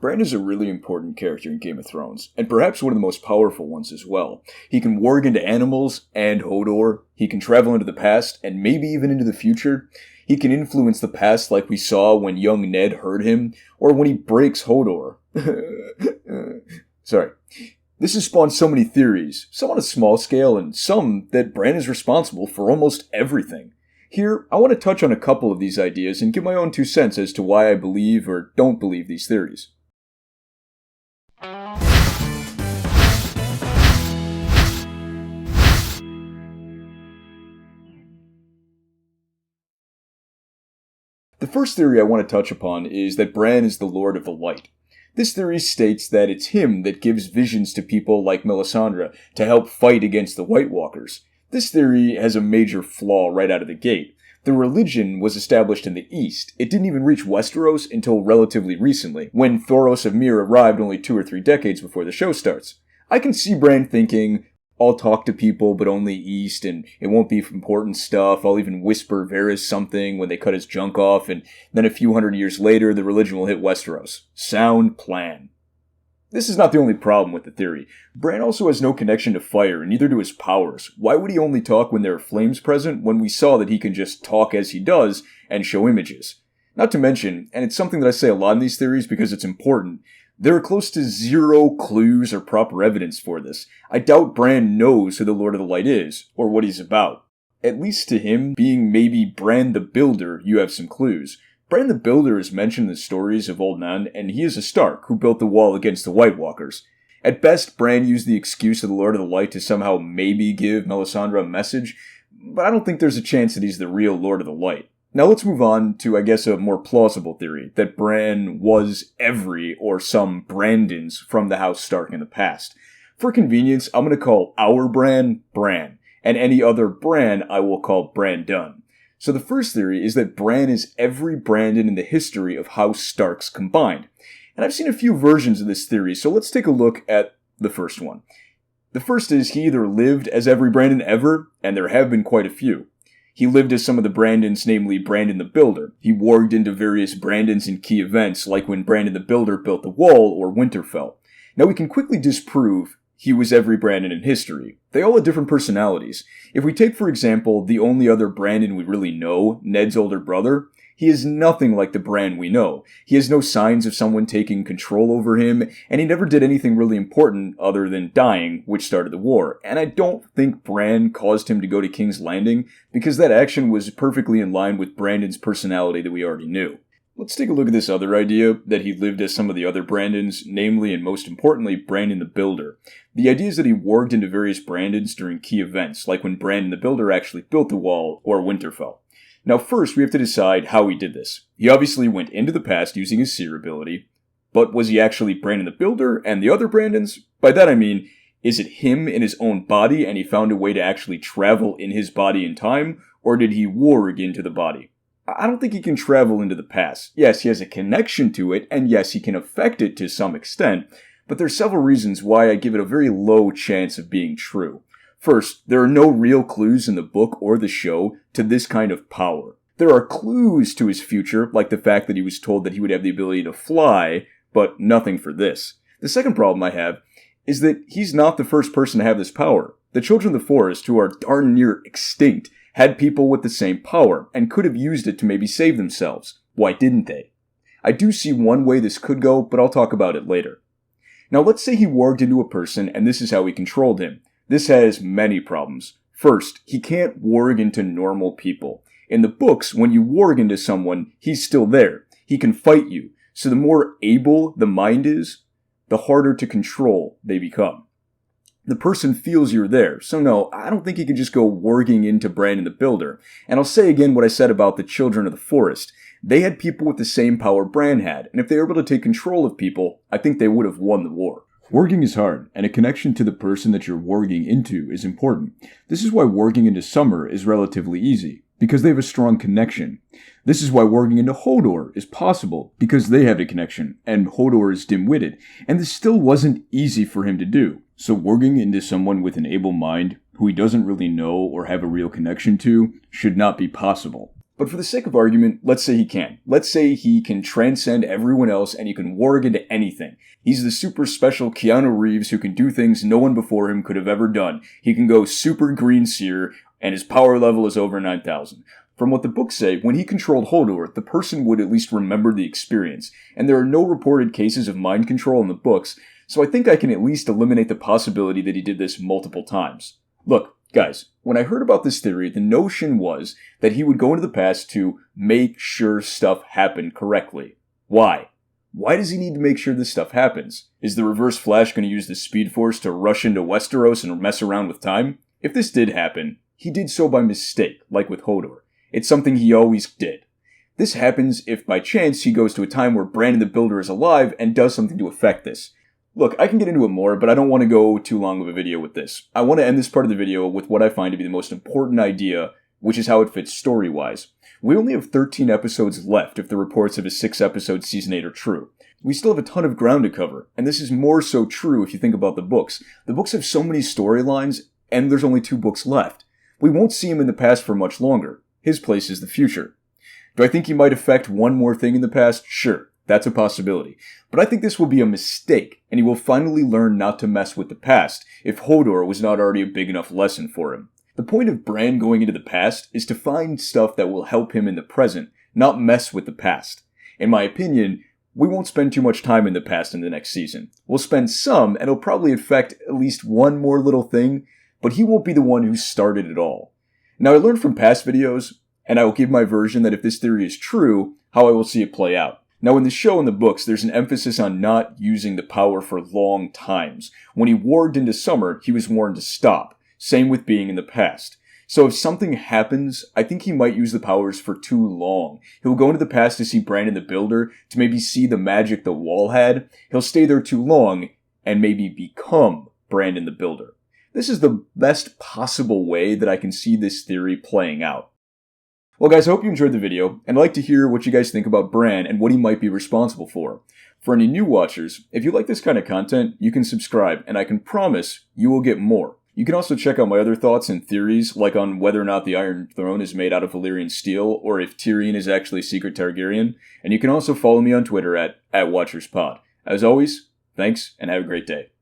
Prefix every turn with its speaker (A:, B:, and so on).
A: Bran is a really important character in Game of Thrones, and perhaps one of the most powerful ones as well. He can warg into animals and Hodor, he can travel into the past, and maybe even into the future. He can influence the past like we saw when young Ned heard him, or when he breaks Hodor. Sorry. This has spawned so many theories, some on a small scale, and some that Bran is responsible for almost everything. Here, I want to touch on a couple of these ideas and give my own 2 cents as to why I believe or don't believe these theories. The first theory I want to touch upon is that Bran is the Lord of the Light. This theory states that it's him that gives visions to people like Melisandre to help fight against the White Walkers. This theory has a major flaw right out of the gate. The religion was established in the East. It didn't even reach Westeros until relatively recently, when Thoros of Myr arrived only 2 or 3 decades before the show starts. I can see Bran thinking, I'll talk to people, but only East, and it won't be important stuff. I'll even whisper Varys something when they cut his junk off, and then a few hundred years later, the religion will hit Westeros. Sound plan. This is not the only problem with the theory. Bran also has no connection to fire, and neither do his powers. Why would he only talk when there are flames present, when we saw that he can just talk as he does, and show images? Not to mention, and it's something that I say a lot in these theories because it's important, there are close to 0 clues or proper evidence for this. I doubt Bran knows who the Lord of the Light is, or what he's about. At least to him, being maybe Bran the Builder, you have some clues. Bran the Builder is mentioned in the stories of Old Nan, and he is a Stark who built the wall against the White Walkers. At best, Bran used the excuse of the Lord of the Light to somehow maybe give Melisandre a message, but I don't think there's a chance that he's the real Lord of the Light. Now let's move on to, I guess, a more plausible theory, that Bran was every or some Brandons from the House Stark in the past. For convenience, I'm going to call our Bran, Bran, and any other Bran I will call Brandon. So the first theory is that Bran is every Brandon in the history of House Starks combined. And I've seen a few versions of this theory, so let's take a look at the first one. The first is he either lived as every Brandon ever, and there have been quite a few. He lived as some of the Brandons, namely Brandon the Builder. He warged into various Brandons in key events, like when Brandon the Builder built the Wall or Winterfell. Now we can quickly disprove he was every Brandon in history. They all had different personalities. If we take, for example, the only other Brandon we really know, Ned's older brother, he is nothing like the Bran we know. He has no signs of someone taking control over him, and he never did anything really important other than dying, which started the war. And I don't think Bran caused him to go to King's Landing, because that action was perfectly in line with Brandon's personality that we already knew. Let's take a look at this other idea, that he lived as some of the other Brandons, namely and most importantly, Brandon the Builder. The idea is that he warged into various Brandons during key events, like when Brandon the Builder actually built the Wall or Winterfell. Now first, we have to decide how he did this. He obviously went into the past using his seer ability, but was he actually Brandon the Builder and the other Brandons? By that I mean, is it him in his own body and he found a way to actually travel in his body in time, or did he warg into the body? I don't think he can travel into the past. Yes, he has a connection to it, and yes, he can affect it to some extent, but there's several reasons why I give it a very low chance of being true. First, there are no real clues in the book or the show to this kind of power. There are clues to his future, like the fact that he was told that he would have the ability to fly, but nothing for this. The second problem I have is that he's not the first person to have this power. The Children of the Forest, who are darn near extinct, had people with the same power, and could have used it to maybe save themselves. Why didn't they? I do see one way this could go, but I'll talk about it later. Now let's say he warged into a person, and this is how he controlled him. This has many problems. First, he can't warg into normal people. In the books, when you warg into someone, he's still there. He can fight you. So the more able the mind is, the harder to control they become. The person feels you're there. So no, I don't think he can just go warging into Brandon the Builder. And I'll say again what I said about the Children of the Forest. They had people with the same power Bran had, and if they were able to take control of people, I think they would have won the war. Warging is hard, and a connection to the person that you're warging into is important. This is why warging into Summer is relatively easy, because they have a strong connection. This is why warging into Hodor is possible, because they have a connection, and Hodor is dim-witted, and this still wasn't easy for him to do. So warging into someone with an able mind, who he doesn't really know or have a real connection to, should not be possible. But for the sake of argument, let's say he can. Let's say he can transcend everyone else and he can warg into anything. He's the super special Keanu Reeves who can do things no one before him could have ever done. He can go super green seer, and his power level is over 9,000. From what the books say, when he controlled Hodor, the person would at least remember the experience, and there are no reported cases of mind control in the books, so I think I can at least eliminate the possibility that he did this multiple times. Look, guys, when I heard about this theory, the notion was that he would go into the past to make sure stuff happened correctly. Why? Why does he need to make sure this stuff happens? Is the Reverse Flash going to use the Speed Force to rush into Westeros and mess around with time? If this did happen, he did so by mistake, like with Hodor. It's something he always did. This happens if by chance he goes to a time where Bran the Builder is alive and does something to affect this. Look, I can get into it more, but I don't want to go too long of a video with this. I want to end this part of the video with what I find to be the most important idea, which is how it fits story-wise. We only have 13 episodes left if the reports of a 6-episode Season 8 are true. We still have a ton of ground to cover, and this is more so true if you think about the books. The books have so many storylines, and there's only 2 books left. We won't see him in the past for much longer. His place is the future. Do I think he might affect one more thing in the past? Sure, that's a possibility. But I think this will be a mistake, and he will finally learn not to mess with the past, if Hodor was not already a big enough lesson for him. The point of Bran going into the past is to find stuff that will help him in the present, not mess with the past. In my opinion, we won't spend too much time in the past in the next season. We'll spend some, and it'll probably affect at least one more little thing, but he won't be the one who started it all. Now, I learned from past videos, and I will give my version that if this theory is true, how I will see it play out. Now, in the show and the books, there's an emphasis on not using the power for long times. When he warged into summer, he was warned to stop. Same with being in the past. So if something happens, I think he might use the powers for too long. He'll go into the past to see Bran the Builder, to maybe see the magic the wall had. He'll stay there too long, and maybe become Bran the Builder. This is the best possible way that I can see this theory playing out. Well guys, I hope you enjoyed the video, and I'd like to hear what you guys think about Bran and what he might be responsible for. For any new watchers, if you like this kind of content, you can subscribe, and I can promise you will get more. You can also check out my other thoughts and theories, like on whether or not the Iron Throne is made out of Valyrian steel, or if Tyrion is actually a secret Targaryen, and you can also follow me on Twitter at WatchersPod. As always, thanks, and have a great day.